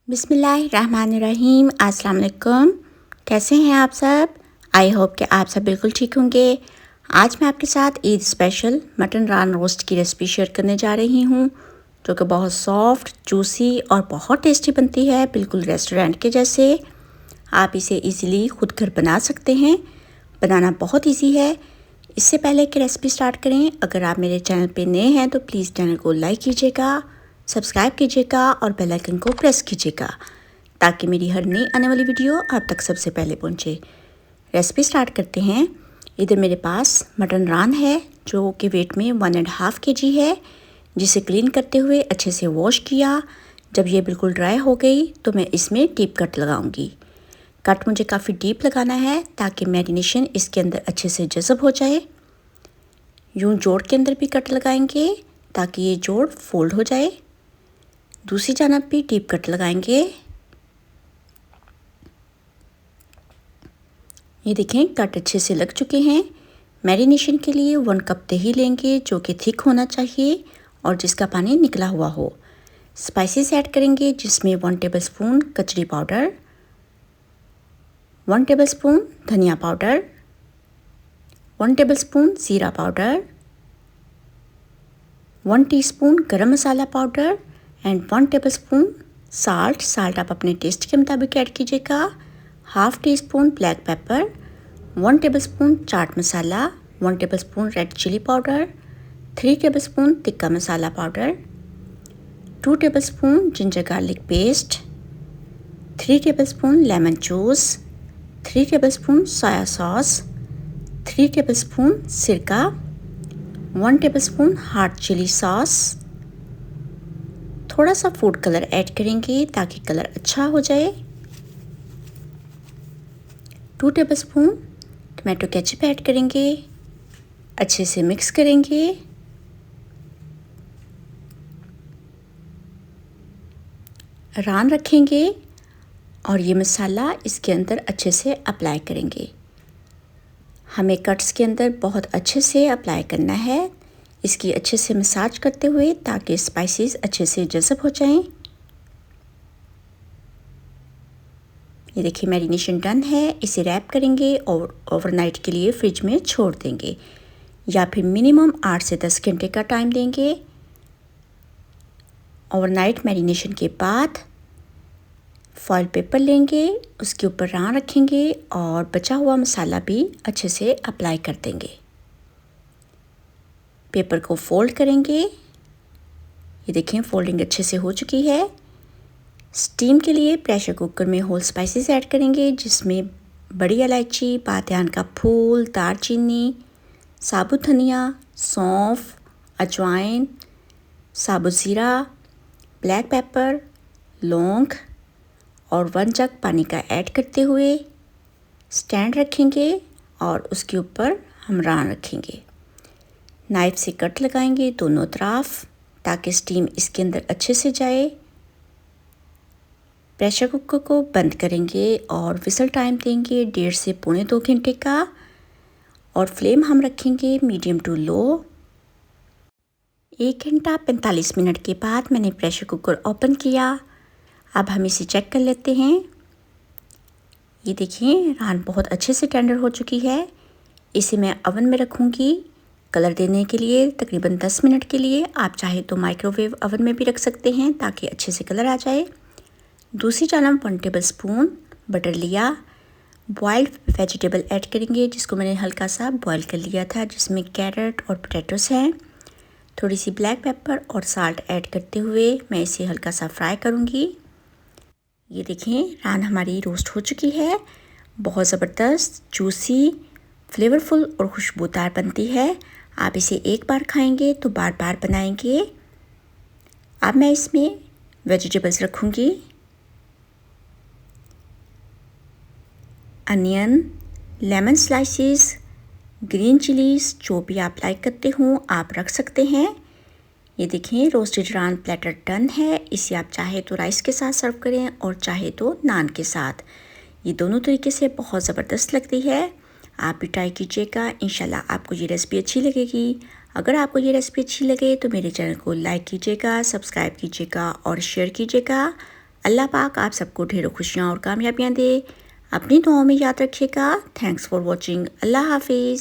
बिस्मिल्लाहिर्रहमानिर्रहीम। अस्सलाम वालेकुम। कैसे हैं आप सब? आई होप कि आप सब बिल्कुल ठीक होंगे। आज मैं आपके साथ ईद स्पेशल मटन रान रोस्ट की रेसिपी शेयर करने जा रही हूँ, जो कि बहुत सॉफ्ट, जूसी और बहुत टेस्टी बनती है, बिल्कुल रेस्टोरेंट के जैसे। आप इसे इजीली खुद घर बना सकते हैं। बनाना बहुत इजी है। इससे पहले कि रेसिपी स्टार्ट करें, अगर आप मेरे चैनल पे नए हैं तो प्लीज़ चैनल को लाइक कीजिएगा, सब्सक्राइब कीजिएगा और बेल आइकन को प्रेस कीजिएगा, ताकि मेरी हर नई आने वाली वीडियो आप तक सबसे पहले पहुंचे। रेसिपी स्टार्ट करते हैं। इधर मेरे पास मटन रान है, जो कि वेट में 1.5 kg है, जिसे क्लीन करते हुए अच्छे से वॉश किया। जब ये बिल्कुल ड्राई हो गई तो मैं इसमें डीप कट लगाऊंगी। कट मुझे काफ़ी डीप लगाना है, ताकि मैरिनेशन इसके अंदर अच्छे से जज़ब हो जाए। यूँ जोड़ के अंदर भी कट लगाएंगे, ताकि ये जोड़ फोल्ड हो जाए। दूसरी जानब भी डीप कट लगाएंगे। ये देखें, कट अच्छे से लग चुके हैं। मैरिनेशन के लिए 1 कप दही लेंगे, जो कि थिक होना चाहिए और जिसका पानी निकला हुआ हो। स्पाइसेस ऐड करेंगे, जिसमें 1 टेबलस्पून कचरी पाउडर, 1 टेबलस्पून धनिया पाउडर, 1 टेबलस्पून ज़ीरा powder, 1 teaspoon garam masala powder and 1 tablespoon salt आप अपने टेस्ट के मुताबिक ऐड कीजिएगा। Half teaspoon black pepper, 1 tablespoon chaat masala, 1 tablespoon red chilli powder, 3 tablespoon tikka masala powder, 2 tablespoon ginger garlic paste, 3 tablespoon lemon juice, 3 tablespoon soya sauce, 3 tablespoon सिरका, 1 tablespoon hard chilli sauce. थोड़ा सा food colour add करेंगे ताकि colour अच्छा हो जाए। 2 tablespoon tomato ketchup add करेंगे, अच्छे से मिक्स करेंगे। रान रखेंगे और ये मसाला इसके अंदर अच्छे से अप्लाई करेंगे। हमें कट्स के अंदर बहुत अच्छे से अप्लाई करना है, इसकी अच्छे से मसाज करते हुए, ताकि स्पाइसेस अच्छे से जज़ब हो जाएं। ये देखिए, मैरिनेशन डन है। इसे रैप करेंगे और ओवरनाइट के लिए फ्रिज में छोड़ देंगे, या फिर मिनिमम 8 से 10 घंटे का टाइम देंगे। ओवरनाइट मैरिनेशन के बाद फॉइल पेपर लेंगे, उसके ऊपर रान रखेंगे और बचा हुआ मसाला भी अच्छे से अप्लाई कर देंगे। पेपर को फोल्ड करेंगे। ये देखें, फोल्डिंग अच्छे से हो चुकी है। स्टीम के लिए प्रेशर कुकर में होल स्पाइसेस ऐड करेंगे, जिसमें बड़ी इलायची, बादियान का फूल, दालचीनी, साबुत धनिया, सौंफ, अजवाइन, साबुत ज़ीरा, ब्लैक पेपर, लौंग और 1 जग पानी का ऐड करते हुए स्टैंड रखेंगे और उसके ऊपर हम रान रखेंगे। नाइफ से कट लगाएंगे दोनों तरफ, ताकि स्टीम इसके अंदर अच्छे से जाए। प्रेशर कुकर को बंद करेंगे और विसल टाइम देंगे 1.5 से 1.25 घंटे का, और फ्लेम हम रखेंगे मीडियम टू लो। 1 घंटा 45 मिनट के बाद मैंने प्रेशर कुकर ओपन किया। अब हम इसे चेक कर लेते हैं। ये देखिए, रान बहुत अच्छे से टेंडर हो चुकी है। इसे मैं ओवन में रखूँगी कलर देने के लिए, तकरीबन 10 मिनट के लिए। आप चाहे तो माइक्रोवेव ओवन में भी रख सकते हैं, ताकि अच्छे से कलर आ जाए। दूसरी जानब 1 टेबलस्पून बटर लिया। बॉइल्ड वेजिटेबल ऐड करेंगे, जिसको मैंने हल्का सा बॉईल कर लिया था, जिसमें कैरेट और पोटैटोस हैं। थोड़ी सी ब्लैक पेपर और साल्ट ऐड करते हुए मैं इसे हल्का सा फ्राई करूँगी। ये देखें, रान हमारी रोस्ट हो चुकी है। बहुत ज़बरदस्त, जूसी, फ्लेवरफुल और खुशबूदार बनती है। आप इसे एक बार खाएंगे तो बार बार बनाएंगे। अब मैं इसमें वेजिटेबल्स रखूँगी। Onion, lemon slices, green chillies, जो भी आप लाइक करते हो आप रख सकते हैं। ये देखें, रोस्टेड रान प्लेटर डन है। इसे आप चाहे तो राइस के साथ सर्व करें और चाहे तो नान के साथ। ये दोनों तरीके से बहुत ज़बरदस्त लगती है। आप भी ट्राई कीजिएगा, इंशाल्लाह आपको ये रेसिपी अच्छी लगेगी। अगर आपको ये रेसिपी अच्छी लगे तो मेरे चैनल को लाइक कीजिएगा, सब्सक्राइब कीजिएगा और शेयर कीजिएगा। अल्लाह पाक आप सबको ढेरों खुशियाँ और कामयाबियाँ दे। अपनी दुआओं में याद रखिएगा। Thanks for watching. अल्लाह हाफिज़।